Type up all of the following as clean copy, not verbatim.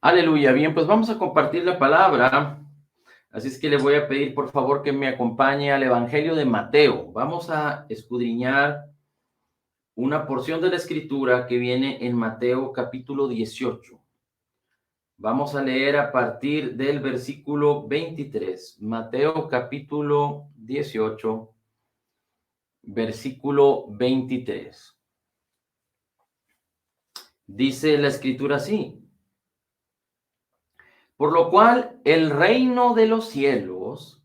Aleluya. Bien, pues vamos a compartir la palabra. Así es que le voy a pedir, por favor, que me acompañe al Evangelio de Mateo. Vamos a escudriñar una porción de la Escritura que viene en Mateo capítulo 18. Vamos a leer a partir del versículo 23. Mateo capítulo 18, versículo 23. Dice la Escritura así: por lo cual el reino de los cielos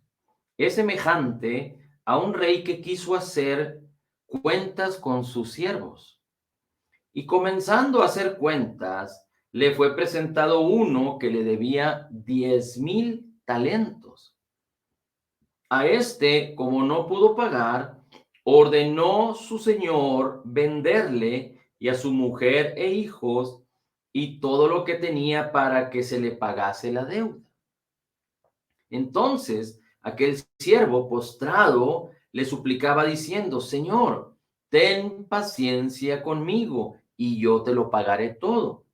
es semejante a un rey que quiso hacer cuentas con sus siervos. Y comenzando a hacer cuentas, le fue presentado uno que le debía 10,000 talentos. A este, como no pudo pagar, ordenó su señor venderle y a su mujer e hijos y todo lo que tenía para que se le pagase la deuda. Entonces aquel siervo postrado le suplicaba diciendo: Señor, ten paciencia conmigo y yo te lo pagaré todo.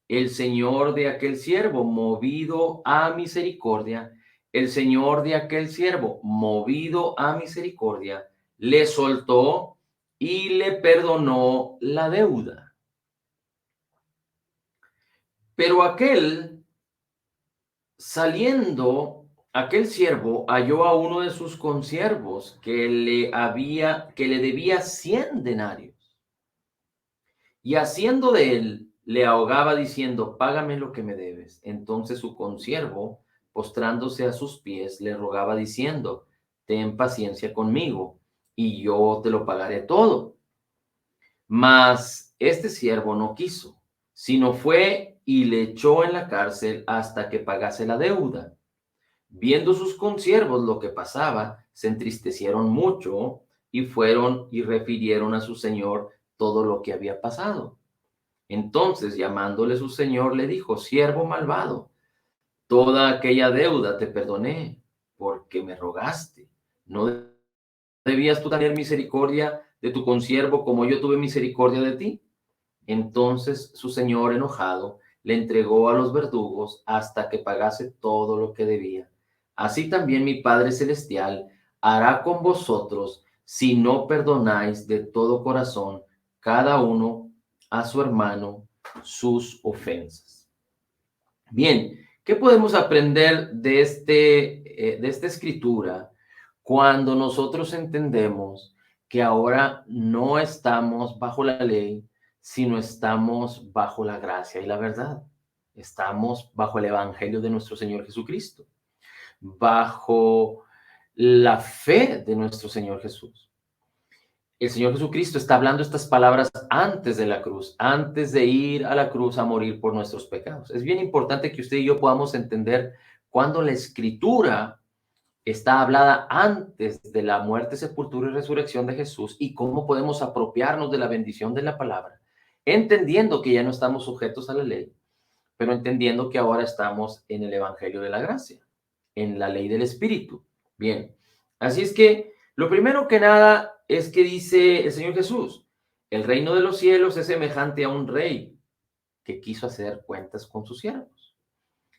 El señor de aquel siervo, movido a misericordia, el señor de aquel siervo, movido a misericordia, le soltó y le perdonó la deuda. Pero saliendo, aquel siervo halló a uno de sus consiervos que le debía 100 denarios. Y haciendo de él, le ahogaba diciendo: págame lo que me debes. Entonces su consiervo, postrándose a sus pies, le rogaba diciendo: ten paciencia conmigo y yo te lo pagaré todo. Mas este siervo no quiso, sino fue y le echó en la cárcel hasta que pagase la deuda. Viendo sus consiervos lo que pasaba, se entristecieron mucho y fueron y refirieron a su señor todo lo que había pasado. Entonces, llamándole su señor, le dijo: siervo malvado, toda aquella deuda te perdoné porque me rogaste. ¿No debías tú tener misericordia de tu consiervo como yo tuve misericordia de ti? Entonces su señor, enojado, le entregó a los verdugos hasta que pagase todo lo que debía. Así también mi Padre Celestial hará con vosotros si no perdonáis de todo corazón cada uno a su hermano sus ofensas. Bien, ¿qué podemos aprender de esta escritura cuando nosotros entendemos que ahora no estamos bajo la ley, sino estamos bajo la gracia y la verdad? Estamos bajo el evangelio de nuestro Señor Jesucristo, bajo la fe de nuestro Señor Jesús. El Señor Jesucristo está hablando estas palabras antes de la cruz, antes de ir a la cruz a morir por nuestros pecados. Es bien importante que usted y yo podamos entender cuando la escritura está hablada antes de la muerte, sepultura y resurrección de Jesús, y cómo podemos apropiarnos de la bendición de la palabra, entendiendo que ya no estamos sujetos a la ley, pero entendiendo que ahora estamos en el evangelio de la gracia, en la ley del Espíritu. Bien, así es que lo primero que nada es que dice el Señor Jesús: el reino de los cielos es semejante a un rey que quiso hacer cuentas con sus siervos.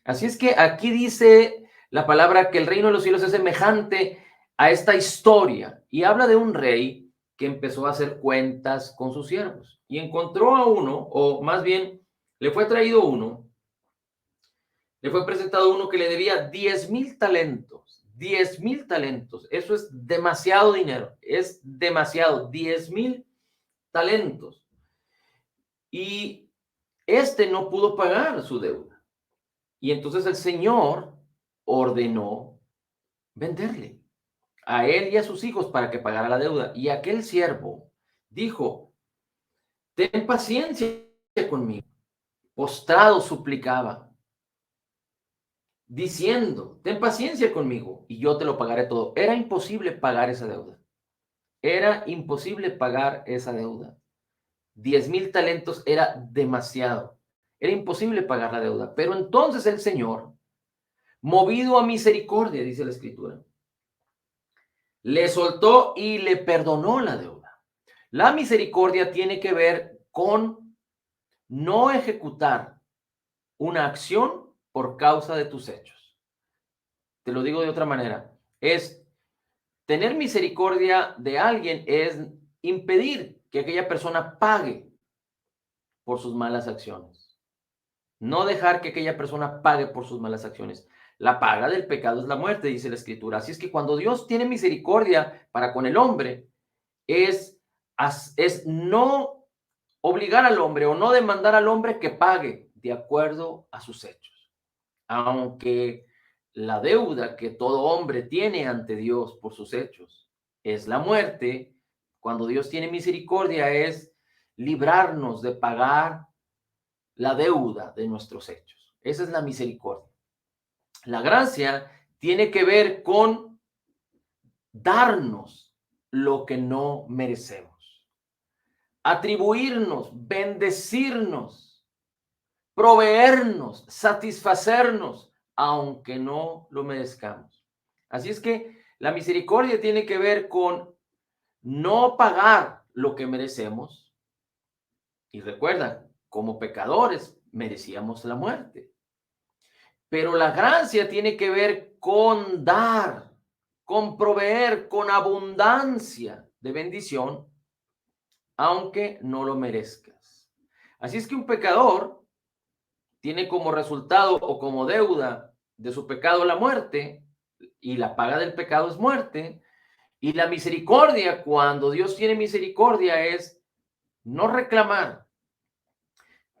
Así es que aquí dice la palabra que el reino de los cielos es semejante a esta historia y habla de un rey que empezó a hacer cuentas con sus siervos y encontró a uno, o más bien le fue traído uno, le fue presentado uno que le debía 10,000 talentos. 10,000 talentos. Eso es demasiado dinero. Es demasiado. 10,000 talentos. Y este no pudo pagar su deuda. Y entonces el Señor ordenó venderle a él y a sus hijos para que pagara la deuda. Y aquel siervo dijo: ten paciencia conmigo. Postrado suplicaba, diciendo: ten paciencia conmigo y yo te lo pagaré todo. Era imposible pagar esa deuda. Era imposible pagar esa deuda. 10,000 talentos era demasiado. Era imposible pagar la deuda. Pero entonces el Señor, movido a misericordia, dice la Escritura, le soltó y le perdonó la deuda. La misericordia tiene que ver con no ejecutar una acción por causa de tus hechos. Te lo digo de otra manera. Es tener misericordia de alguien es impedir que aquella persona pague por sus malas acciones. No dejar que aquella persona pague por sus malas acciones. La paga del pecado es la muerte, dice la Escritura. Así es que cuando Dios tiene misericordia para con el hombre, es no obligar al hombre o no demandar al hombre que pague de acuerdo a sus hechos. Aunque la deuda que todo hombre tiene ante Dios por sus hechos es la muerte, cuando Dios tiene misericordia es librarnos de pagar la deuda de nuestros hechos. Esa es la misericordia. La gracia tiene que ver con darnos lo que no merecemos, atribuirnos, bendecirnos, proveernos, satisfacernos, aunque no lo merezcamos. Así es que la misericordia tiene que ver con no pagar lo que merecemos. Y recuerda, como pecadores merecíamos la muerte. Pero la gracia tiene que ver con dar, con proveer, con abundancia de bendición, aunque no lo merezcas. Así es que un pecador tiene como resultado o como deuda de su pecado la muerte, y la paga del pecado es muerte, y la misericordia, cuando Dios tiene misericordia, es no reclamar,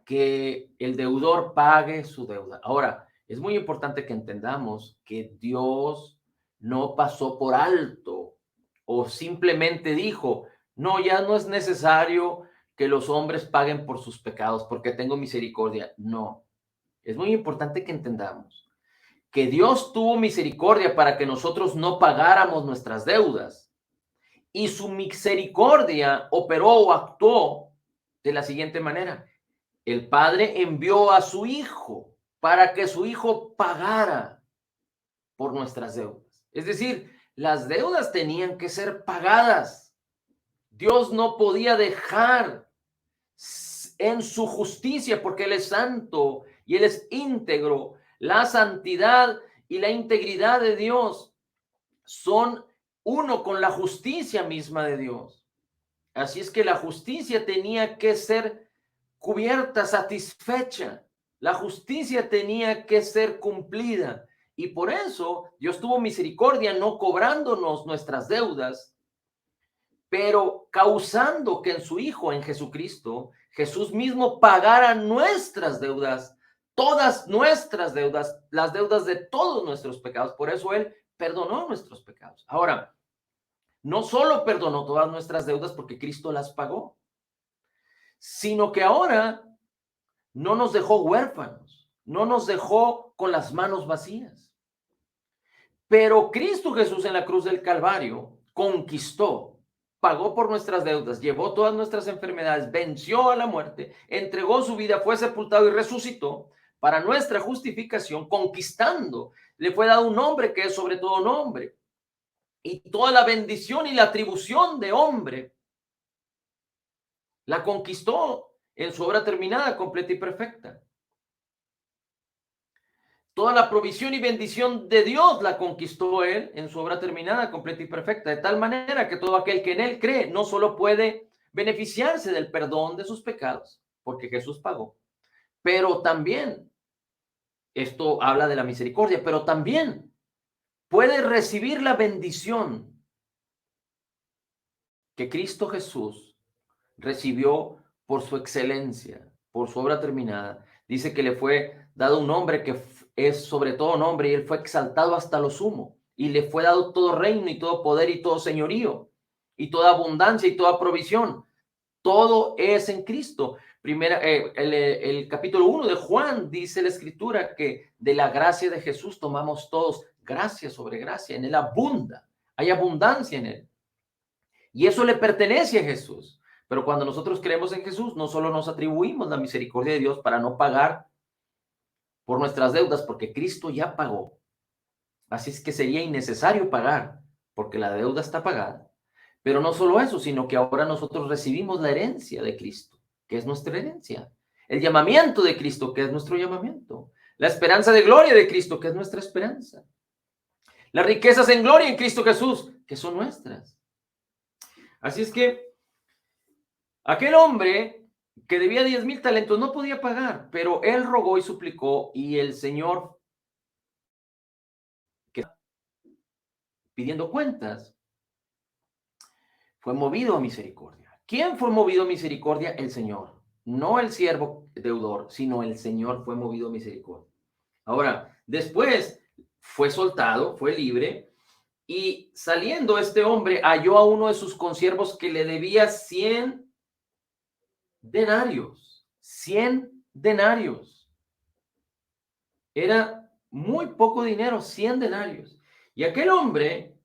que el deudor pague su deuda. Ahora, es muy importante que entendamos que Dios no pasó por alto o simplemente dijo, no, ya no es necesario que los hombres paguen por sus pecados porque tengo misericordia. No, es muy importante que entendamos que Dios tuvo misericordia para que nosotros no pagáramos nuestras deudas, y su misericordia operó o actuó de la siguiente manera. El Padre envió a su Hijo para que su Hijo pagara por nuestras deudas. Es decir, las deudas tenían que ser pagadas. Dios no podía dejar en su justicia, porque Él es santo y Él es íntegro. La santidad y la integridad de Dios son uno con la justicia misma de Dios. Así es que la justicia tenía que ser cubierta, satisfecha. La justicia tenía que ser cumplida. Y por eso Dios tuvo misericordia, no cobrándonos nuestras deudas, pero causando que en su Hijo, en Jesucristo, Jesús mismo pagara nuestras deudas, todas nuestras deudas, las deudas de todos nuestros pecados. Por eso Él perdonó nuestros pecados. Ahora, no solo perdonó todas nuestras deudas porque Cristo las pagó, sino que ahora no nos dejó huérfanos, no nos dejó con las manos vacías. Pero Cristo Jesús en la cruz del Calvario conquistó, pagó por nuestras deudas, llevó todas nuestras enfermedades, venció a la muerte, entregó su vida, fue sepultado y resucitó para nuestra justificación, conquistando. Le fue dado un nombre que es sobre todo nombre. Y toda la bendición y la atribución de hombre la conquistó en su obra terminada, completa y perfecta. Toda la provisión y bendición de Dios la conquistó Él en su obra terminada, completa y perfecta, de tal manera que todo aquel que en Él cree no solo puede beneficiarse del perdón de sus pecados, porque Jesús pagó, pero también, esto habla de la misericordia, pero también puede recibir la bendición que Cristo Jesús recibió por su excelencia, por su obra terminada. Dice que le fue dado un nombre que es sobre todo nombre, y él fue exaltado hasta lo sumo, y le fue dado todo reino y todo poder y todo señorío y toda abundancia y toda provisión. Todo es en Cristo. El capítulo 1 de Juan dice la escritura que de la gracia de Jesús tomamos todos gracia sobre gracia. En él abunda, hay abundancia en él. Y eso le pertenece a Jesús. Pero cuando nosotros creemos en Jesús, no solo nos atribuimos la misericordia de Dios para no pagar por nuestras deudas, porque Cristo ya pagó. Así es que sería innecesario pagar, porque la deuda está pagada. Pero no solo eso, sino que ahora nosotros recibimos la herencia de Cristo, que es nuestra herencia. el llamamiento de Cristo, que es nuestro llamamiento, la esperanza de gloria de Cristo, que es nuestra esperanza, las riquezas en gloria en Cristo Jesús, que son nuestras. Así es que aquel hombre que debía 10,000 talentos no podía pagar, pero él rogó y suplicó, y el Señor, que pidiendo cuentas, fue movido a misericordia. ¿Quién fue movido a misericordia? El Señor. No el siervo deudor, sino el Señor fue movido a misericordia. Ahora, después fue soltado, fue libre, y saliendo este hombre halló a uno de sus consiervos que le debía 100 denarios. 100 denarios. Era muy poco dinero, 100 denarios. Y aquel hombre,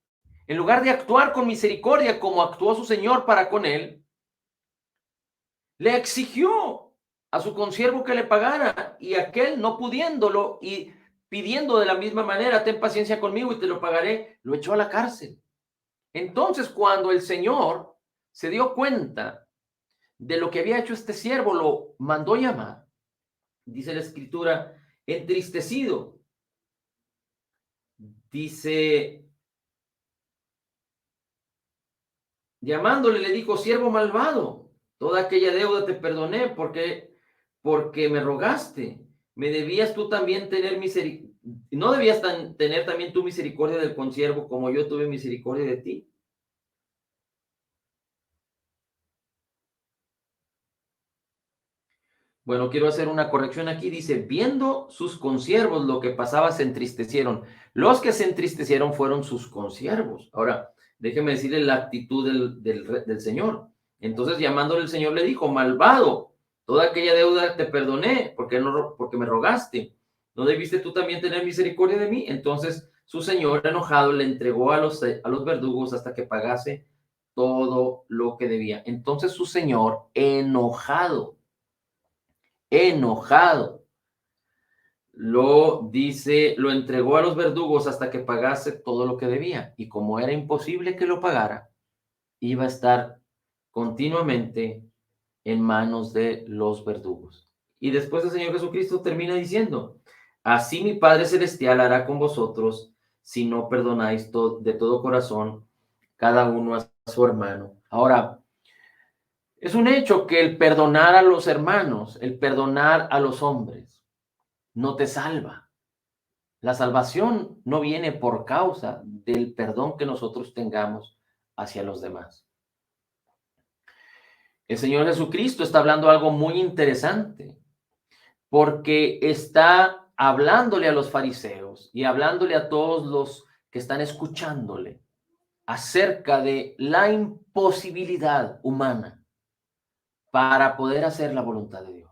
en lugar de actuar con misericordia como actuó su señor para con él, le exigió a su consiervo que le pagara, y aquel, no pudiéndolo y pidiendo de la misma manera, ten paciencia conmigo y te lo pagaré, lo echó a la cárcel. Entonces, cuando el Señor se dio cuenta de lo que había hecho este siervo, lo mandó llamar. Dice la Escritura, entristecido. Dice, llamándole, le dijo, siervo malvado, toda aquella deuda te perdoné porque me rogaste. Me debías tú también tener misericordia. ¿No debías tener también tu misericordia del consiervo como yo tuve misericordia de ti? Bueno, quiero hacer una corrección aquí. Dice, viendo sus consiervos lo que pasaba, se entristecieron. Los que se entristecieron fueron sus consiervos. Ahora, déjeme decirle la actitud del Señor. Entonces, llamándole el Señor, le dijo, malvado, toda aquella deuda te perdoné porque me rogaste. ¿No debiste tú también tener misericordia de mí? Entonces, su Señor, enojado, le entregó a los verdugos hasta que pagase todo lo que debía. Entonces, su Señor, enojado, lo entregó a los verdugos hasta que pagase todo lo que debía. Y como era imposible que lo pagara, iba a estar continuamente en manos de los verdugos. Y después el Señor Jesucristo termina diciendo, así mi Padre Celestial hará con vosotros si no perdonáis de todo corazón cada uno a su hermano. Ahora, es un hecho que el perdonar a los hermanos, el perdonar a los hombres, no te salva. La salvación no viene por causa del perdón que nosotros tengamos hacia los demás. El Señor Jesucristo está hablando algo muy interesante, porque está hablándole a los fariseos y hablándole a todos los que están escuchándole acerca de la imposibilidad humana para poder hacer la voluntad de Dios.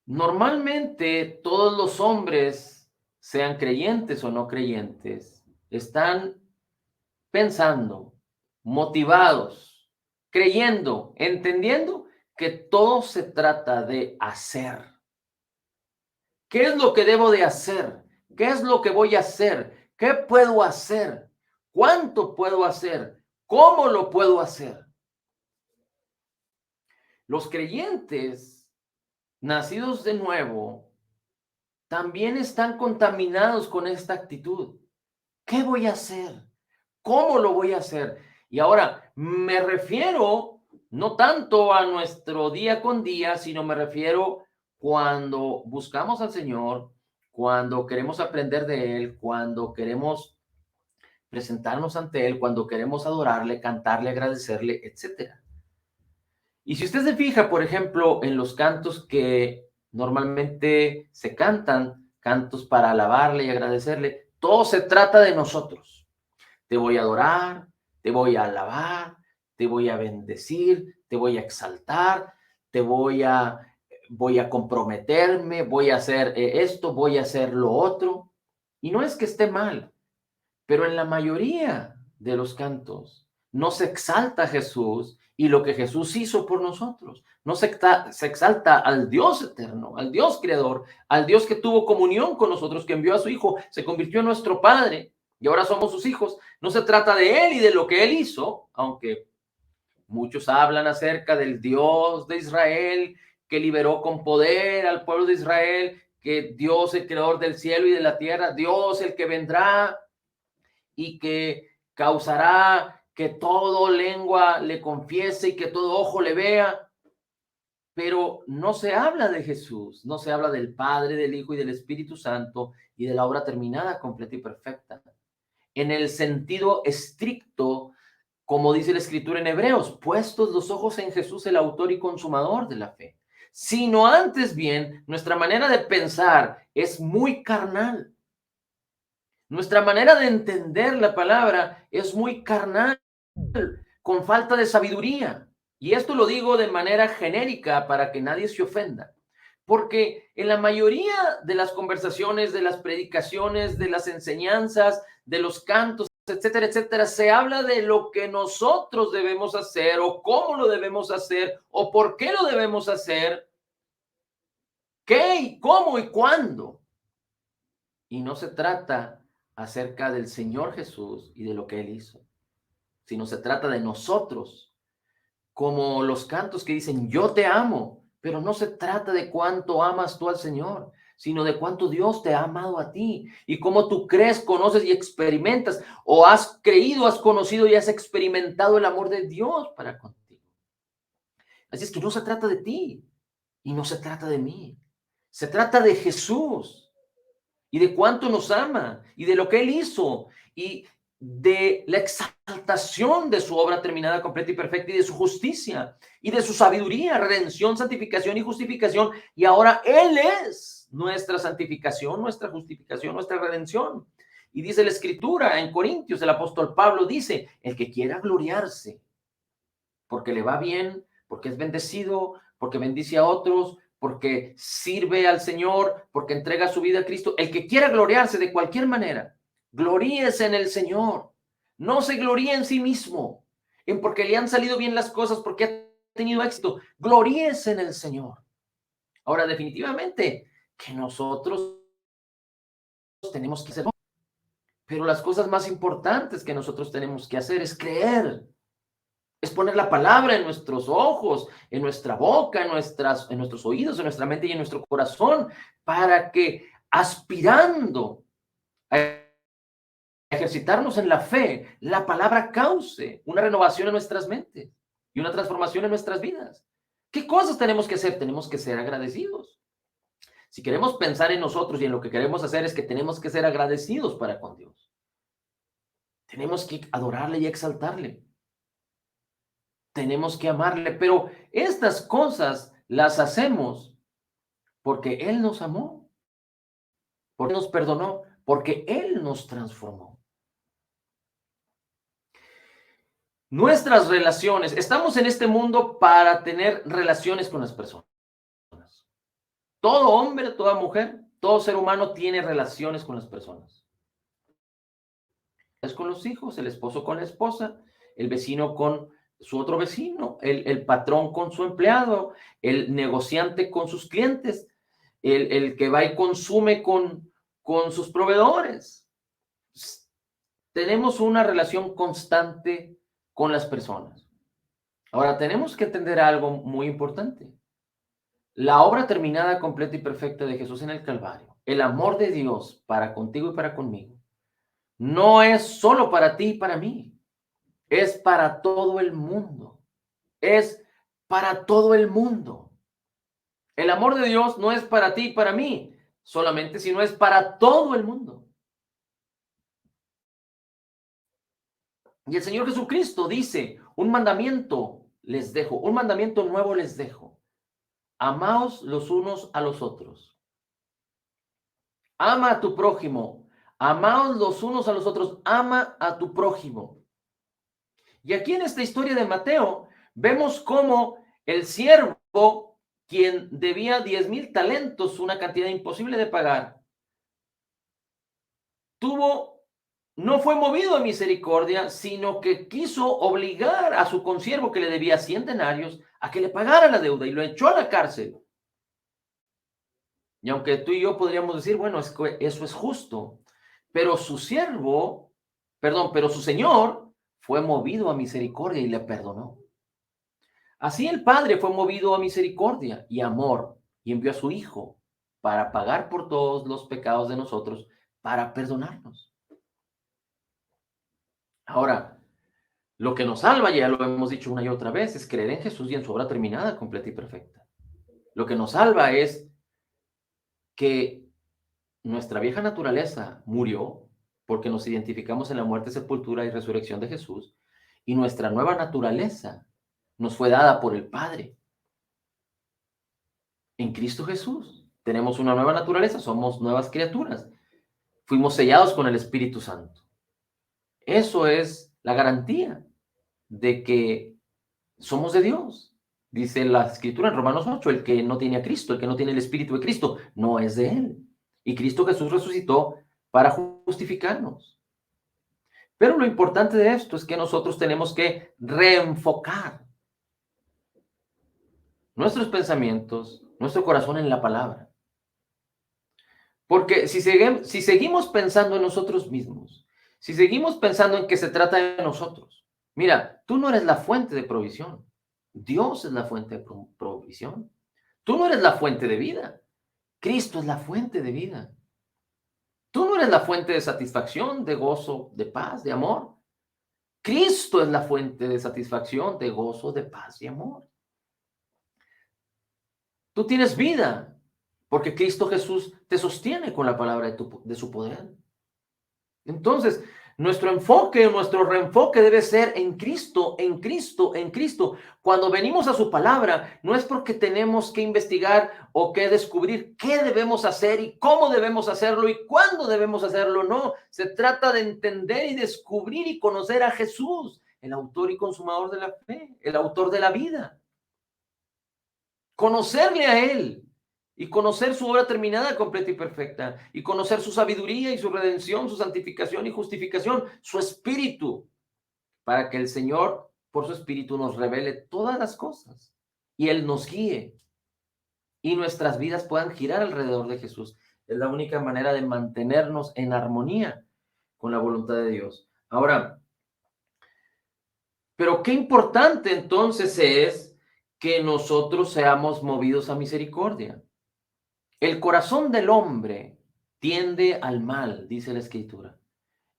Normalmente todos los hombres, sean creyentes o no creyentes, están pensando, motivados, creyendo, entendiendo que todo se trata de hacer. ¿Qué es lo que debo de hacer? ¿Qué es lo que voy a hacer? ¿Qué puedo hacer? ¿Cuánto puedo hacer? ¿Cómo lo puedo hacer? Los creyentes nacidos de nuevo también están contaminados con esta actitud. ¿Qué voy a hacer? ¿Cómo lo voy a hacer? Y ahora me refiero no tanto a nuestro día con día, sino me refiero cuando buscamos al Señor, cuando queremos aprender de Él, cuando queremos presentarnos ante Él, cuando queremos adorarle, cantarle, agradecerle, etcétera. Y si usted se fija, por ejemplo, en los cantos que normalmente se cantan, cantos para alabarle y agradecerle, todo se trata de nosotros. Te voy a adorar, te voy a alabar, te voy a bendecir, te voy a exaltar, voy a comprometerme, voy a hacer esto, voy a hacer lo otro. Y no es que esté mal, pero en la mayoría de los cantos no se exalta a Jesús y lo que Jesús hizo por nosotros. No se exalta al Dios eterno, al Dios creador, al Dios que tuvo comunión con nosotros, que envió a su Hijo, se convirtió en nuestro Padre y ahora somos sus hijos. No se trata de Él y de lo que Él hizo, aunque Muchos hablan acerca del Dios de Israel que liberó con poder al pueblo de Israel, que Dios, el creador del cielo y de la tierra, Dios el que vendrá y que causará que todo lengua le confiese y que todo ojo le vea. Pero no se habla de Jesús, no se habla del Padre, del Hijo y del Espíritu Santo y de la obra terminada, completa y perfecta. En el sentido estricto, como dice la Escritura en Hebreos, puestos los ojos en Jesús, el autor y consumador de la fe. Sino antes bien, nuestra manera de pensar es muy carnal. Nuestra manera de entender la palabra es muy carnal, con falta de sabiduría. Y esto lo digo de manera genérica para que nadie se ofenda. Porque en la mayoría de las conversaciones, de las predicaciones, de las enseñanzas, de los cantos, etcétera, etcétera, se habla de lo que nosotros debemos hacer o cómo lo debemos hacer o por qué lo debemos hacer, qué y cómo y cuándo. Y no se trata acerca del Señor Jesús y de lo que Él hizo, sino se trata de nosotros, como los cantos que dicen, yo te amo, pero no se trata de cuánto amas tú al Señor, sino de cuánto Dios te ha amado a ti y cómo tú crees, conoces y experimentas, o has creído, has conocido y has experimentado el amor de Dios para contigo. Así es que no se trata de ti y no se trata de mí, se trata de Jesús y de cuánto nos ama y de lo que Él hizo y de la exaltación de su obra terminada, completa y perfecta y de su justicia y de su sabiduría, redención, santificación y justificación. Y ahora Él es nuestra santificación, nuestra justificación, nuestra redención. Y dice la Escritura en Corintios, el apóstol Pablo dice, el que quiera gloriarse porque le va bien, porque es bendecido, porque bendice a otros, porque sirve al Señor, porque entrega su vida a Cristo. El que quiera gloriarse de cualquier manera, gloríese en el Señor. No se gloríe en sí mismo, en porque le han salido bien las cosas, porque ha tenido éxito. Gloríese en el Señor. Ahora, definitivamente, que nosotros tenemos que hacer, pero las cosas más importantes que nosotros tenemos que hacer es creer. Es poner la palabra en nuestros ojos, en nuestra boca, en nuestros oídos, en nuestra mente y en nuestro corazón, para que aspirando a ejercitarnos en la fe, la palabra cause una renovación en nuestras mentes y una transformación en nuestras vidas. ¿Qué cosas tenemos que hacer? Tenemos que ser agradecidos. Si queremos pensar en nosotros y en lo que queremos hacer es que tenemos que ser agradecidos para con Dios. Tenemos que adorarle y exaltarle. Tenemos que amarle, pero estas cosas las hacemos porque Él nos amó, porque nos perdonó, porque Él nos transformó. Nuestras relaciones, estamos en este mundo para tener relaciones con las personas. Todo hombre, toda mujer, todo ser humano tiene relaciones con las personas. Es con los hijos, el esposo con la esposa, el vecino con su otro vecino, el patrón con su empleado, el negociante con sus clientes, el que va y consume con sus proveedores. Tenemos una relación constante con las personas. Ahora, tenemos que entender algo muy importante. La obra terminada, completa y perfecta de Jesús en el Calvario, el amor de Dios para contigo y para conmigo, no es solo para ti y para mí, es para todo el mundo. Es para todo el mundo. El amor de Dios no es para ti y para mí solamente, sino es para todo el mundo. Y el Señor Jesucristo dice, un mandamiento les dejo, un mandamiento nuevo les dejo. Amaos los unos a los otros. Ama a tu prójimo. Amaos los unos a los otros. Ama a tu prójimo. Y aquí en esta historia de Mateo, vemos cómo el siervo, quien debía 10,000 talentos, una cantidad imposible de pagar, no fue movido a misericordia, sino que quiso obligar a su consiervo que le debía 100 denarios a que le pagara la deuda y lo echó a la cárcel. Y aunque tú y yo podríamos decir, bueno, es que eso es justo, pero su señor fue movido a misericordia y le perdonó. Así el Padre fue movido a misericordia y amor y envió a su Hijo para pagar por todos los pecados de nosotros, para perdonarnos. Ahora, lo que nos salva, ya lo hemos dicho una y otra vez, es creer en Jesús y en su obra terminada, completa y perfecta. Lo que nos salva es que nuestra vieja naturaleza murió porque nos identificamos en la muerte, sepultura y resurrección de Jesús, y nuestra nueva naturaleza nos fue dada por el Padre en Cristo Jesús. Tenemos una nueva naturaleza, somos nuevas criaturas. Fuimos sellados con el Espíritu Santo. Eso es la garantía de que somos de Dios. Dice la Escritura en Romanos 8, el que no tiene a Cristo, el que no tiene el Espíritu de Cristo, no es de Él. Y Cristo Jesús resucitó para justificarnos. Pero lo importante de esto es que nosotros tenemos que reenfocar nuestros pensamientos, nuestro corazón en la palabra. Porque si seguimos pensando en nosotros mismos, si seguimos pensando en que se trata de nosotros, mira, tú no eres la fuente de provisión. Dios es la fuente de provisión. Tú no eres la fuente de vida. Cristo es la fuente de vida. Tú no eres la fuente de satisfacción, de gozo, de paz, de amor. Cristo es la fuente de satisfacción, de gozo, de paz y amor. Tú tienes vida porque Cristo Jesús te sostiene con la palabra de su poder. Entonces, nuestro enfoque, nuestro reenfoque debe ser en Cristo, en Cristo, en Cristo. Cuando venimos a su palabra, no es porque tenemos que investigar o que descubrir qué debemos hacer y cómo debemos hacerlo y cuándo debemos hacerlo. No, se trata de entender y descubrir y conocer a Jesús, el autor y consumador de la fe, el autor de la vida. Conocerle a Él. Y conocer su obra terminada, completa y perfecta. Y conocer su sabiduría y su redención, su santificación y justificación, su espíritu, para que el Señor, por su espíritu, nos revele todas las cosas. Y Él nos guíe. Y nuestras vidas puedan girar alrededor de Jesús. Es la única manera de mantenernos en armonía con la voluntad de Dios. Ahora, pero qué importante entonces es que nosotros seamos movidos a misericordia. El corazón del hombre tiende al mal, dice la Escritura.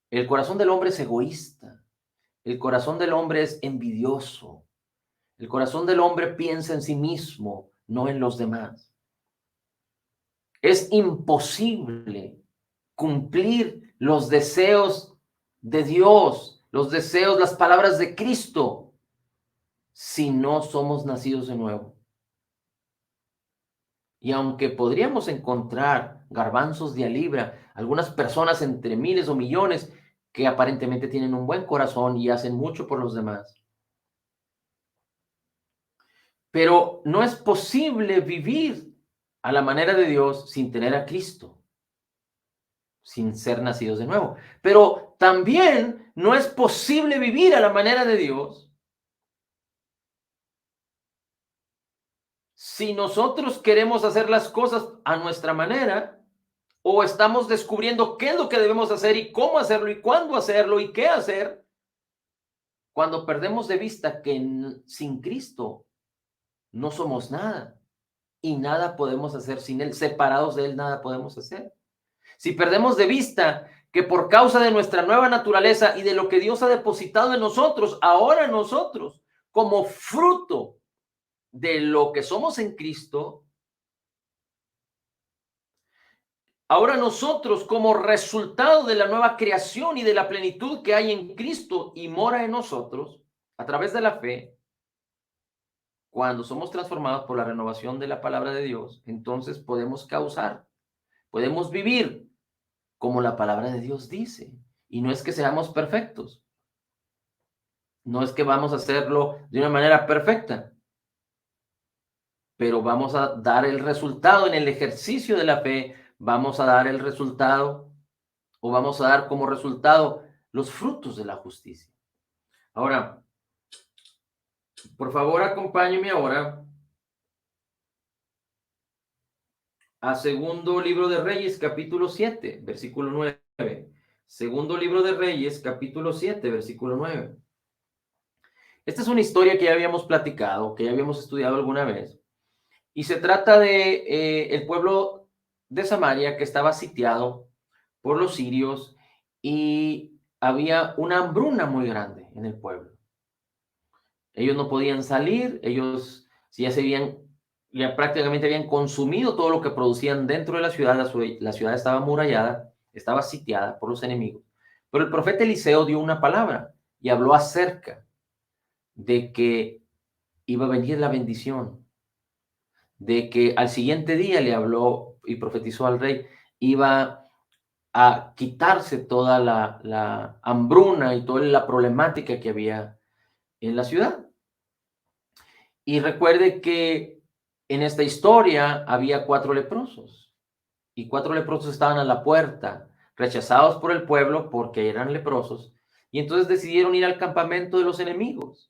El corazón del hombre es egoísta. El corazón del hombre es envidioso. El corazón del hombre piensa en sí mismo, no en los demás. Es imposible cumplir los deseos de Dios, los deseos, las palabras de Cristo, si no somos nacidos de nuevo. Y aunque podríamos encontrar garbanzos de a libra, algunas personas entre miles o millones que aparentemente tienen un buen corazón y hacen mucho por los demás. Pero no es posible vivir a la manera de Dios sin tener a Cristo, sin ser nacidos de nuevo. Pero también no es posible vivir a la manera de Dios si nosotros queremos hacer las cosas a nuestra manera o estamos descubriendo qué es lo que debemos hacer y cómo hacerlo y cuándo hacerlo y qué hacer, cuando perdemos de vista que sin Cristo no somos nada y nada podemos hacer sin Él, separados de Él nada podemos hacer. Si perdemos de vista que por causa de nuestra nueva naturaleza y de lo que Dios ha depositado en nosotros, ahora nosotros, como fruto de lo que somos en Cristo, ahora nosotros, como resultado de la nueva creación y de la plenitud que hay en Cristo y mora en nosotros, a través de la fe, cuando somos transformados por la renovación de la palabra de Dios, entonces podemos vivir como la palabra de Dios dice. Y no es que seamos perfectos, no es que vamos a hacerlo de una manera perfecta, pero vamos a dar el resultado en el ejercicio de la fe, vamos a dar el resultado o vamos a dar como resultado los frutos de la justicia. Ahora, por favor, acompáñeme ahora a Segundo Libro de Reyes, capítulo 7, versículo 9. Segundo Libro de Reyes, capítulo 7, versículo 9. Esta es una historia que ya habíamos platicado, que ya habíamos estudiado alguna vez, y se trata de el pueblo de Samaria que estaba sitiado por los sirios y había una hambruna muy grande en el pueblo. Ellos no podían salir, ellos ya se habían, ya prácticamente habían consumido todo lo que producían dentro de la ciudad. La ciudad estaba amurallada, estaba sitiada por los enemigos. Pero el profeta Eliseo dio una palabra y habló acerca de que iba a venir la bendición, de que al siguiente día le habló y profetizó al rey, iba a quitarse toda la hambruna y toda la problemática que había en la ciudad. Y recuerde que en esta historia había 4 leprosos y 4 leprosos estaban a la puerta, rechazados por el pueblo porque eran leprosos, y entonces decidieron ir al campamento de los enemigos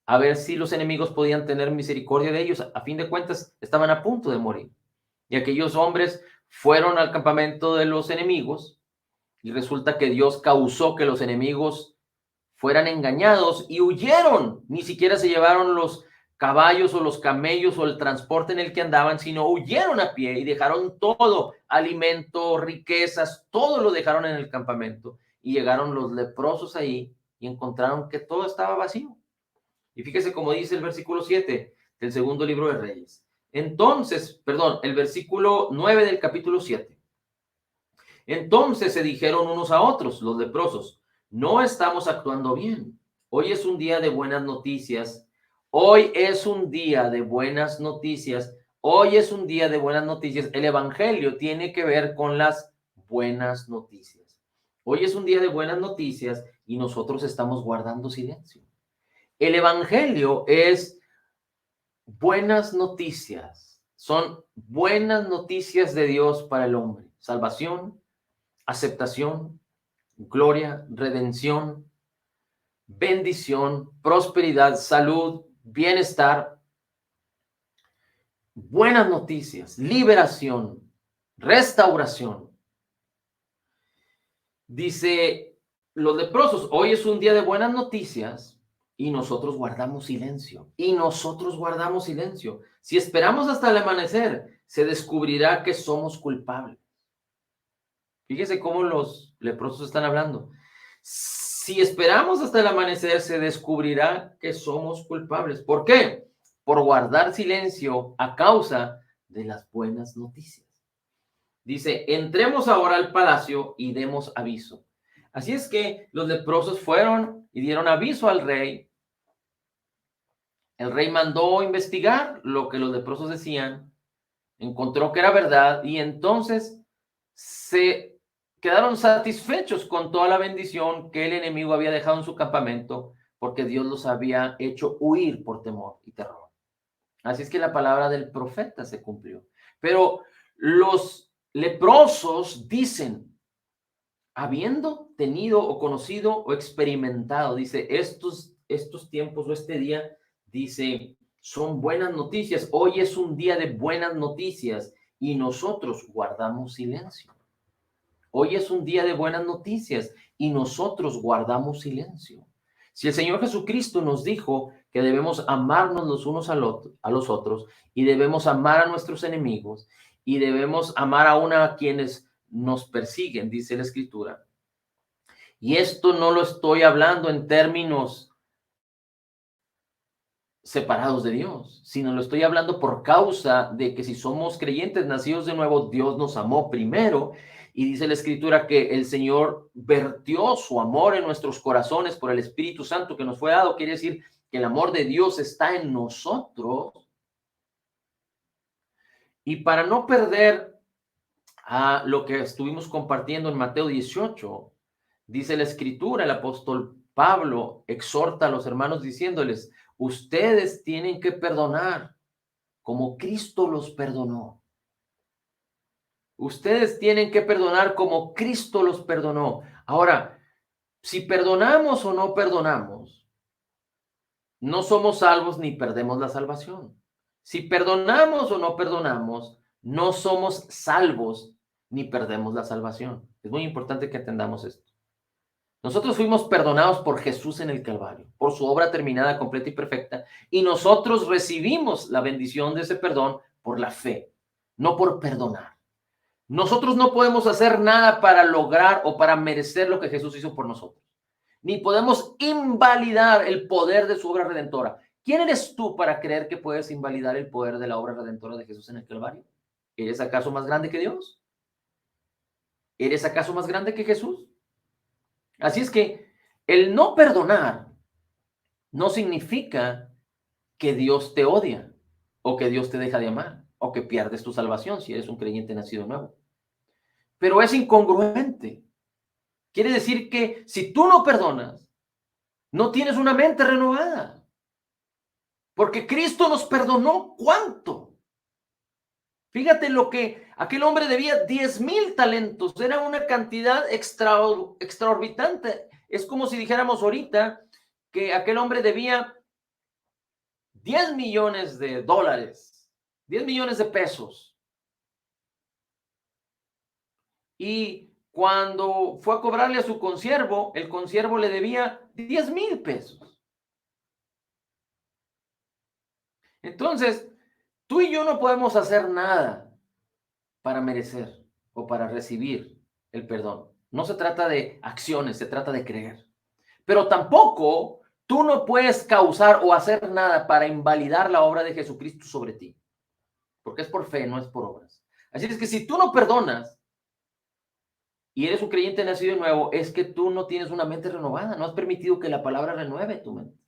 a ver si los enemigos podían tener misericordia de ellos. A fin de cuentas, estaban a punto de morir. Y aquellos hombres fueron al campamento de los enemigos y resulta que Dios causó que los enemigos fueran engañados y huyeron. Ni siquiera se llevaron los caballos o los camellos o el transporte en el que andaban, sino huyeron a pie y dejaron todo, alimento, riquezas, todo lo dejaron en el campamento. Y llegaron los leprosos ahí y encontraron que todo estaba vacío. Y fíjese cómo dice el versículo 7 del segundo libro de Reyes. Entonces, perdón, el versículo 9 del capítulo 7. Entonces se dijeron unos a otros, los leprosos, no estamos actuando bien. Hoy es un día de buenas noticias. Hoy es un día de buenas noticias. Hoy es un día de buenas noticias. El evangelio tiene que ver con las buenas noticias. Hoy es un día de buenas noticias y nosotros estamos guardando silencio. El evangelio es buenas noticias. Son buenas noticias de Dios para el hombre. Salvación, aceptación, gloria, redención, bendición, prosperidad, salud, bienestar, buenas noticias, liberación, restauración. Dice los leprosos, hoy es un día de buenas noticias y nosotros guardamos silencio. Y nosotros guardamos silencio. Si esperamos hasta el amanecer, se descubrirá que somos culpables. Fíjese cómo los leprosos están hablando. Si esperamos hasta el amanecer, se descubrirá que somos culpables. ¿Por qué? Por guardar silencio a causa de las buenas noticias. Dice, entremos ahora al palacio y demos aviso. Así es que los leprosos fueron y dieron aviso al rey. El rey mandó investigar lo que los leprosos decían, encontró que era verdad y entonces se quedaron satisfechos con toda la bendición que el enemigo había dejado en su campamento, porque Dios los había hecho huir por temor y terror. Así es que la palabra del profeta se cumplió. Pero los leprosos dicen, habiendo tenido o conocido o experimentado, dice, estos tiempos o este día, dice, son buenas noticias. Hoy es un día de buenas noticias y nosotros guardamos silencio. Hoy es un día de buenas noticias y nosotros guardamos silencio. Si el Señor Jesucristo nos dijo que debemos amarnos los unos a los otros y debemos amar a nuestros enemigos y debemos amar aún a quienes nos persiguen, dice la Escritura. Y esto no lo estoy hablando en términos separados de Dios, sino lo estoy hablando por causa de que si somos creyentes nacidos de nuevo, Dios nos amó primero. Y dice la Escritura que el Señor vertió su amor en nuestros corazones por el Espíritu Santo que nos fue dado. Quiere decir que el amor de Dios está en nosotros. Y para no perder a lo que estuvimos compartiendo en Mateo 18, dice la Escritura, el apóstol Pablo exhorta a los hermanos diciéndoles, ustedes tienen que perdonar como Cristo los perdonó. Ustedes tienen que perdonar como Cristo los perdonó. Ahora, si perdonamos o no perdonamos, no somos salvos ni perdemos la salvación. Si perdonamos o no perdonamos, no somos salvos ni perdemos la salvación. Es muy importante que entendamos esto. Nosotros fuimos perdonados por Jesús en el Calvario, por su obra terminada, completa y perfecta, y nosotros recibimos la bendición de ese perdón por la fe, no por perdonar. Nosotros no podemos hacer nada para lograr o para merecer lo que Jesús hizo por nosotros, ni podemos invalidar el poder de su obra redentora. ¿Quién eres tú para creer que puedes invalidar el poder de la obra redentora de Jesús en el Calvario? ¿Eres acaso más grande que Dios? ¿Eres acaso más grande que Jesús? Así es que el no perdonar no significa que Dios te odia o que Dios te deja de amar o que pierdes tu salvación si eres un creyente nacido nuevo. Pero es incongruente. Quiere decir que si tú no perdonas, no tienes una mente renovada. Porque Cristo nos perdonó ¿cuánto? Fíjate lo que aquel hombre debía, 10,000 talentos. Era una cantidad extraorbitante. Es como si dijéramos ahorita que aquel hombre debía 10 millones de dólares, 10 millones de pesos. Y cuando fue a cobrarle a su consiervo, el consiervo le debía 10,000 pesos. Entonces, tú y yo no podemos hacer nada para merecer o para recibir el perdón. No se trata de acciones, se trata de creer. Pero tampoco tú no puedes causar o hacer nada para invalidar la obra de Jesucristo sobre ti. Porque es por fe, no es por obras. Así es que si tú no perdonas y eres un creyente nacido de nuevo, es que tú no tienes una mente renovada, no has permitido que la palabra renueve tu mente.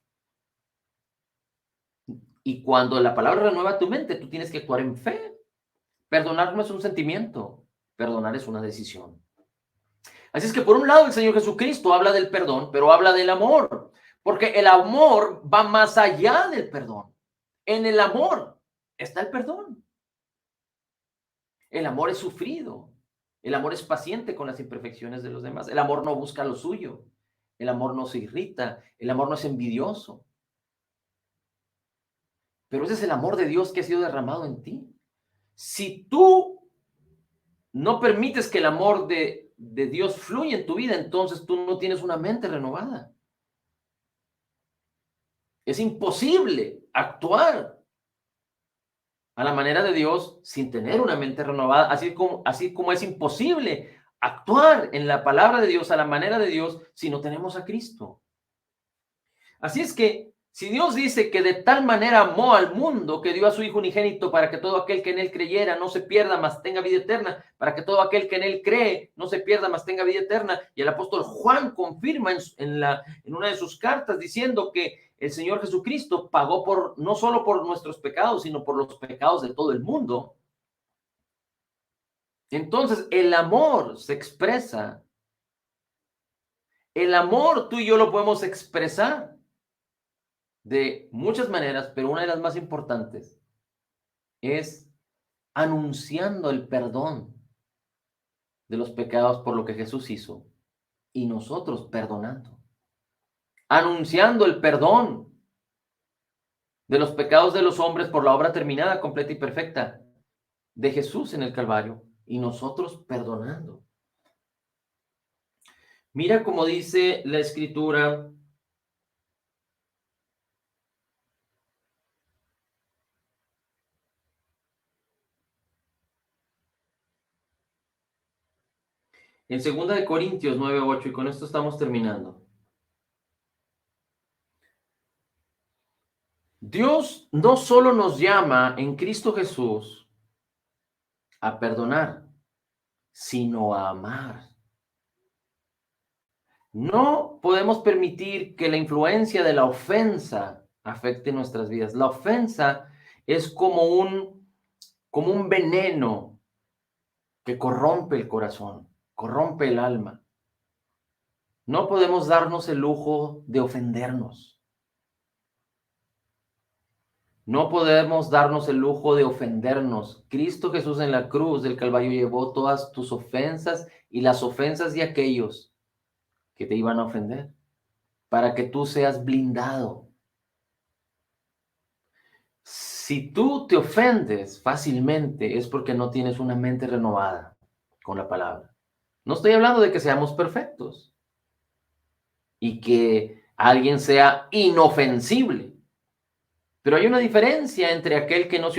Y cuando la palabra renueva tu mente, tú tienes que actuar en fe. Perdonar no es un sentimiento, perdonar es una decisión. Así es que por un lado el Señor Jesucristo habla del perdón, pero habla del amor, porque el amor va más allá del perdón. En el amor está el perdón. El amor es sufrido. El amor es paciente con las imperfecciones de los demás. El amor no busca lo suyo. El amor no se irrita. El amor no es envidioso. Pero ese es el amor de Dios que ha sido derramado en ti. Si tú no permites que el amor de Dios fluya en tu vida, entonces tú no tienes una mente renovada. Es imposible actuar a la manera de Dios sin tener una mente renovada, así como es imposible actuar en la palabra de Dios a la manera de Dios si no tenemos a Cristo. Así es que si Dios dice que de tal manera amó al mundo que dio a su Hijo unigénito para que todo aquel que en él creyera no se pierda, mas tenga vida eterna, para que todo aquel que en él cree no se pierda, mas tenga vida eterna, y el apóstol Juan confirma en una de sus cartas diciendo que el Señor Jesucristo pagó no solo por nuestros pecados, sino por los pecados de todo el mundo. Entonces, el amor se expresa. El amor tú y yo lo podemos expresar de muchas maneras, pero una de las más importantes es anunciando el perdón de los pecados por lo que Jesús hizo y nosotros perdonando. Anunciando el perdón de los pecados de los hombres por la obra terminada, completa y perfecta de Jesús en el Calvario y nosotros perdonando. Mira cómo dice la Escritura. En 2 Corintios 9:8, y con esto estamos terminando. Dios no solo nos llama en Cristo Jesús a perdonar, sino a amar. No podemos permitir que la influencia de la ofensa afecte nuestras vidas. La ofensa es como un veneno que corrompe el corazón, corrompe el alma. No podemos darnos el lujo de ofendernos. No podemos darnos el lujo de ofendernos. Cristo Jesús en la cruz del Calvario llevó todas tus ofensas y las ofensas de aquellos que te iban a ofender, para que tú seas blindado. Si tú te ofendes fácilmente es porque no tienes una mente renovada con la palabra. No estoy hablando de que seamos perfectos. y que alguien sea inofensible. Pero hay una diferencia entre aquel que no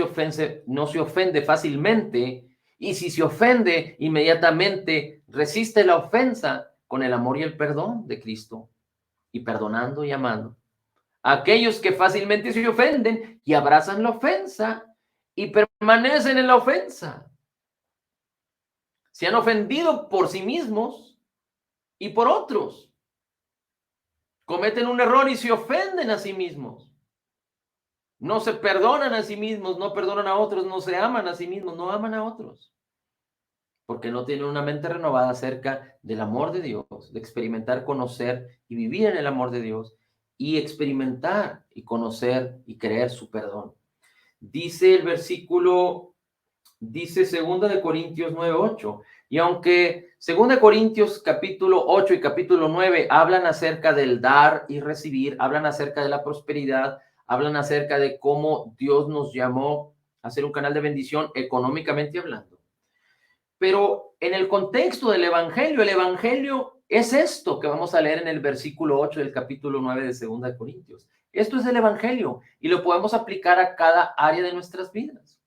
se ofende fácilmente, y si se ofende, inmediatamente resiste la ofensa con el amor y el perdón de Cristo, y perdonando y amando. Aquellos que fácilmente se ofenden y abrazan la ofensa y permanecen en la ofensa. Se han ofendido por sí mismos y por otros. Cometen un error y se ofenden a sí mismos. No se perdonan a sí mismos, no perdonan a otros, no se aman a sí mismos, no aman a otros. Porque no tienen una mente renovada acerca del amor de Dios, de experimentar, conocer y vivir en el amor de Dios, y experimentar y conocer y creer su perdón. Dice el versículo, dice 2 Corintios 9:8, y aunque 2 Corintios capítulo 8 y capítulo 9 hablan acerca del dar y recibir, hablan acerca de la prosperidad, hablan acerca de cómo Dios nos llamó a ser un canal de bendición económicamente hablando. Pero en el contexto del Evangelio, el Evangelio es esto que vamos a leer en el versículo 8 del capítulo 9 de 2 Corintios. Esto es el Evangelio y lo podemos aplicar a cada área de nuestras vidas.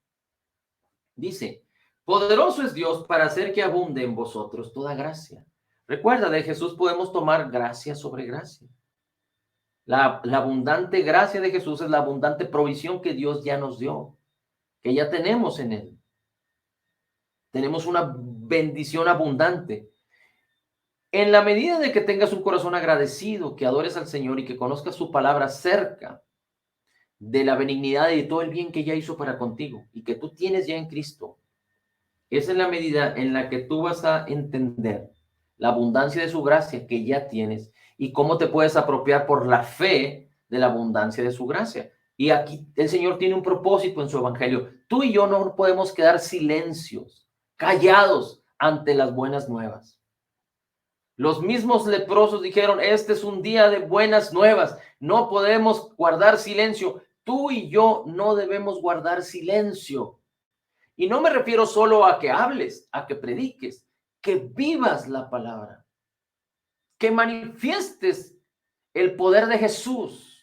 Dice, poderoso es Dios para hacer que abunde en vosotros toda gracia. Recuerda, de Jesús podemos tomar gracia sobre gracia. La abundante gracia de Jesús es la abundante provisión que Dios ya nos dio, que ya tenemos en Él. Tenemos una bendición abundante. En la medida de que tengas un corazón agradecido, que adores al Señor y que conozcas su palabra cerca de la benignidad y de todo el bien que ya hizo para contigo y que tú tienes ya en Cristo, es en la medida en la que tú vas a entender la abundancia de su gracia que ya tienes y cómo te puedes apropiar por la fe de la abundancia de su gracia. Y aquí el Señor tiene un propósito en su evangelio. Tú y yo no podemos quedar silencios, callados ante las buenas nuevas. Los mismos leprosos dijeron, este es un día de buenas nuevas, no podemos guardar silencio. Tú y yo no debemos guardar silencio. Y no me refiero solo a que hables, a que prediques, que vivas la palabra, que manifiestes el poder de Jesús,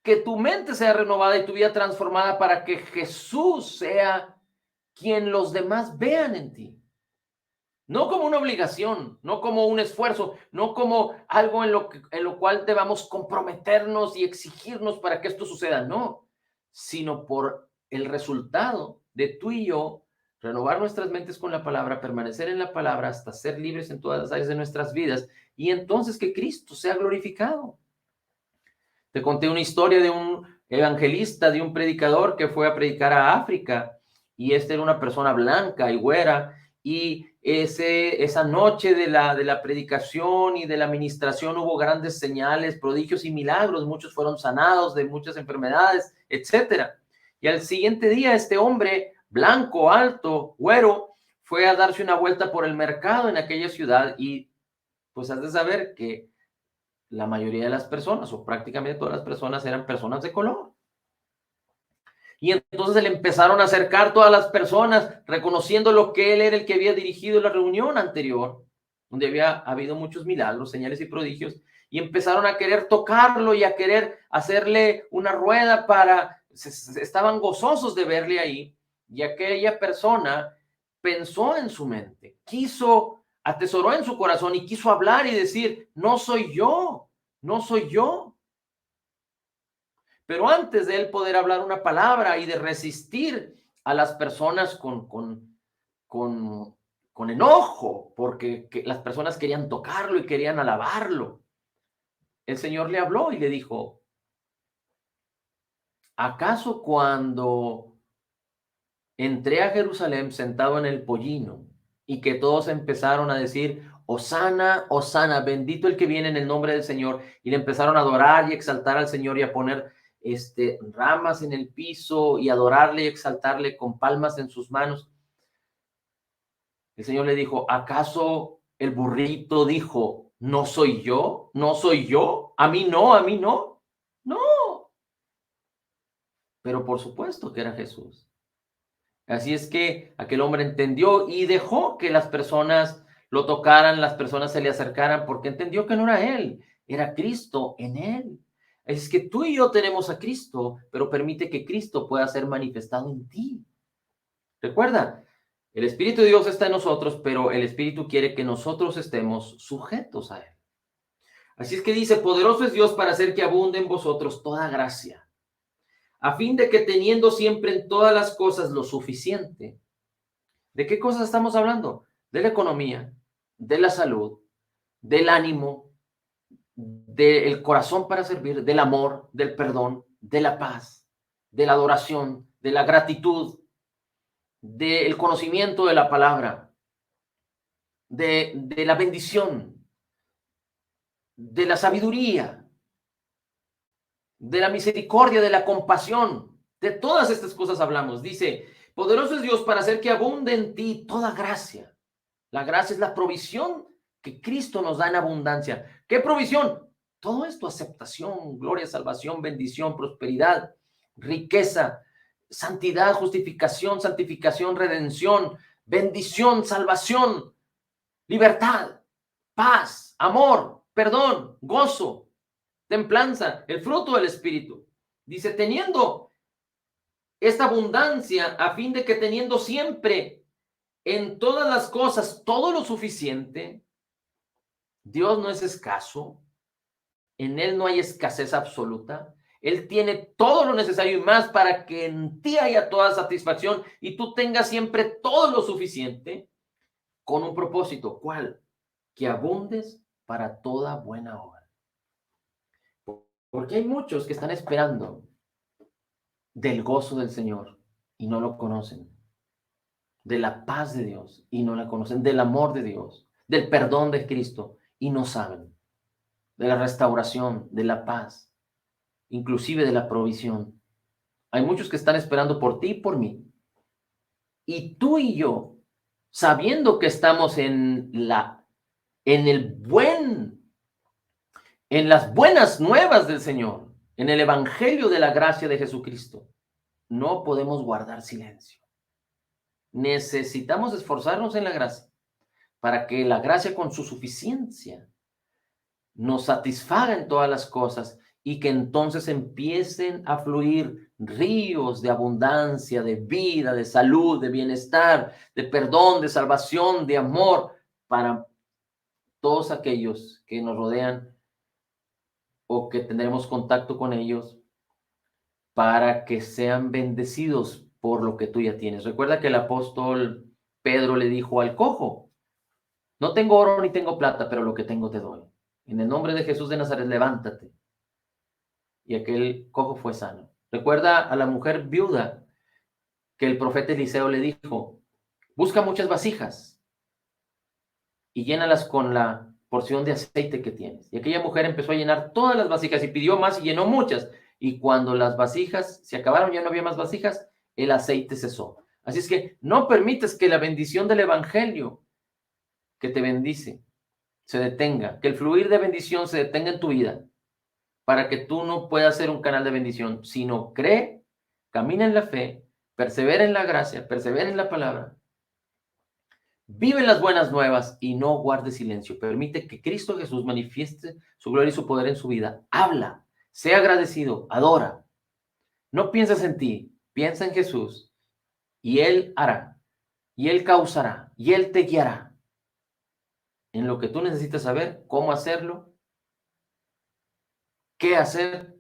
que tu mente sea renovada y tu vida transformada para que Jesús sea quien los demás vean en ti. No como una obligación, no como un esfuerzo, no como algo en lo cual debamos comprometernos y exigirnos para que esto suceda, no, sino por el resultado de tú y yo renovar nuestras mentes con la palabra, permanecer en la palabra hasta ser libres en todas las áreas de nuestras vidas y entonces que Cristo sea glorificado. Te conté una historia de un evangelista, de un predicador que fue a predicar a África y esta era una persona blanca y güera y esa noche de la predicación y de la administración hubo grandes señales, prodigios y milagros, muchos fueron sanados de muchas enfermedades, etcétera. Y al siguiente día este hombre blanco, alto, güero, fue a darse una vuelta por el mercado en aquella ciudad y pues has de saber que la mayoría de las personas, o prácticamente todas las personas, eran personas de color. Y entonces se le empezaron a acercar todas las personas, reconociendo lo que él era el que había dirigido la reunión anterior, donde había habido muchos milagros, señales y prodigios, y empezaron a querer tocarlo y a querer hacerle una rueda estaban gozosos de verle ahí, y aquella persona pensó en su mente, atesoró en su corazón y quiso hablar y decir, no soy yo, no soy yo. Pero antes de él poder hablar una palabra y de resistir a las personas con enojo, porque las personas querían tocarlo y querían alabarlo, el Señor le habló y le dijo, ¿acaso cuando entré a Jerusalén sentado en el pollino y que todos empezaron a decir, Hosana, Hosana, bendito el que viene en el nombre del Señor, y le empezaron a adorar y exaltar al Señor y a poner ramas en el piso y adorarle y exaltarle con palmas en sus manos? El Señor le dijo, ¿acaso el burrito dijo, no soy yo? ¿No soy yo? ¿A mí no? ¿A mí no? No. Pero por supuesto que era Jesús. Así es que aquel hombre entendió y dejó que las personas lo tocaran, las personas se le acercaran, porque entendió que no era él, era Cristo en él. Es que tú y yo tenemos a Cristo, pero permite que Cristo pueda ser manifestado en ti. Recuerda, el Espíritu de Dios está en nosotros, pero el Espíritu quiere que nosotros estemos sujetos a él. Así es que dice, poderoso es Dios para hacer que abunde en vosotros toda gracia, a fin de que teniendo siempre en todas las cosas lo suficiente. ¿De qué cosas estamos hablando? De la economía, de la salud, del ánimo, del corazón para servir, del amor, del perdón, de la paz, de la adoración, de la gratitud, del conocimiento de la palabra, de la bendición, de la sabiduría, de la misericordia, de la compasión. De todas estas cosas hablamos. Dice, poderoso es Dios para hacer que abunde en ti toda gracia. La gracia es la provisión que Cristo nos da en abundancia. ¿Qué provisión? Todo esto, aceptación, gloria, salvación, bendición, prosperidad, riqueza, santidad, justificación, santificación, redención, bendición, salvación, libertad, paz, amor, perdón, gozo, templanza, el fruto del Espíritu. Dice, teniendo esta abundancia, a fin de que teniendo siempre en todas las cosas todo lo suficiente, Dios no es escaso, en Él no hay escasez absoluta, Él tiene todo lo necesario y más para que en ti haya toda satisfacción y tú tengas siempre todo lo suficiente con un propósito. ¿Cuál? Que abundes para toda buena obra. Porque hay muchos que están esperando del gozo del Señor y no lo conocen, de la paz de Dios y no la conocen, del amor de Dios, del perdón de Cristo y no saben, de la restauración, de la paz, inclusive de la provisión. Hay muchos que están esperando por ti y por mí. Y tú y yo, sabiendo que estamos en las buenas nuevas del Señor, en el evangelio de la gracia de Jesucristo, no podemos guardar silencio. Necesitamos esforzarnos en la gracia para que la gracia con su suficiencia nos satisfaga en todas las cosas y que entonces empiecen a fluir ríos de abundancia, de vida, de salud, de bienestar, de perdón, de salvación, de amor para todos aquellos que nos rodean o que tendremos contacto con ellos, para que sean bendecidos por lo que tú ya tienes. Recuerda que el apóstol Pedro le dijo al cojo, no tengo oro ni tengo plata, pero lo que tengo te doy. En el nombre de Jesús de Nazaret, levántate. Y aquel cojo fue sano. Recuerda a la mujer viuda que el profeta Eliseo le dijo, busca muchas vasijas y llénalas con la porción de aceite que tienes. Y aquella mujer empezó a llenar todas las vasijas y pidió más y llenó muchas. Y cuando las vasijas se acabaron, ya no había más vasijas, el aceite cesó. Así es que no permites que la bendición del evangelio que te bendice se detenga, que el fluir de bendición se detenga en tu vida, para que tú no puedas ser un canal de bendición, sino cree, camina en la fe, persevera en la gracia, persevera en la palabra, vive las buenas nuevas y no guarde silencio. Permite que Cristo Jesús manifieste su gloria y su poder en su vida. Habla, sea agradecido, adora. No pienses en ti, piensa en Jesús y Él hará, y Él causará, y Él te guiará en lo que tú necesitas saber, cómo hacerlo, qué hacer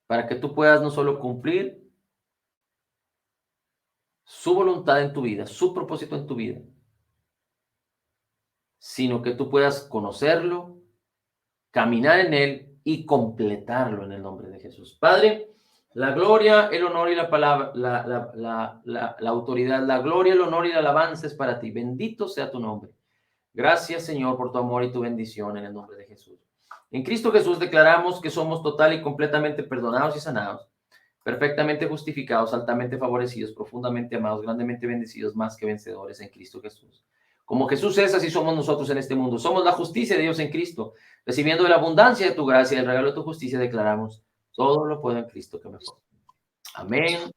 para que tú puedas no solo cumplir su voluntad en tu vida, su propósito en tu vida, sino que tú puedas conocerlo, caminar en él y completarlo en el nombre de Jesús. Padre, la gloria, el honor y la palabra, la autoridad, la gloria, el honor y la alabanza es para ti. Bendito sea tu nombre. Gracias, Señor, por tu amor y tu bendición en el nombre de Jesús. En Cristo Jesús declaramos que somos total y completamente perdonados y sanados, perfectamente justificados, altamente favorecidos, profundamente amados, grandemente bendecidos, más que vencedores en Cristo Jesús. Como Jesús es, así somos nosotros en este mundo. Somos la justicia de Dios en Cristo. Recibiendo de la abundancia de tu gracia y el regalo de tu justicia, declaramos, todo lo puedo en Cristo que me fortalece. Amén.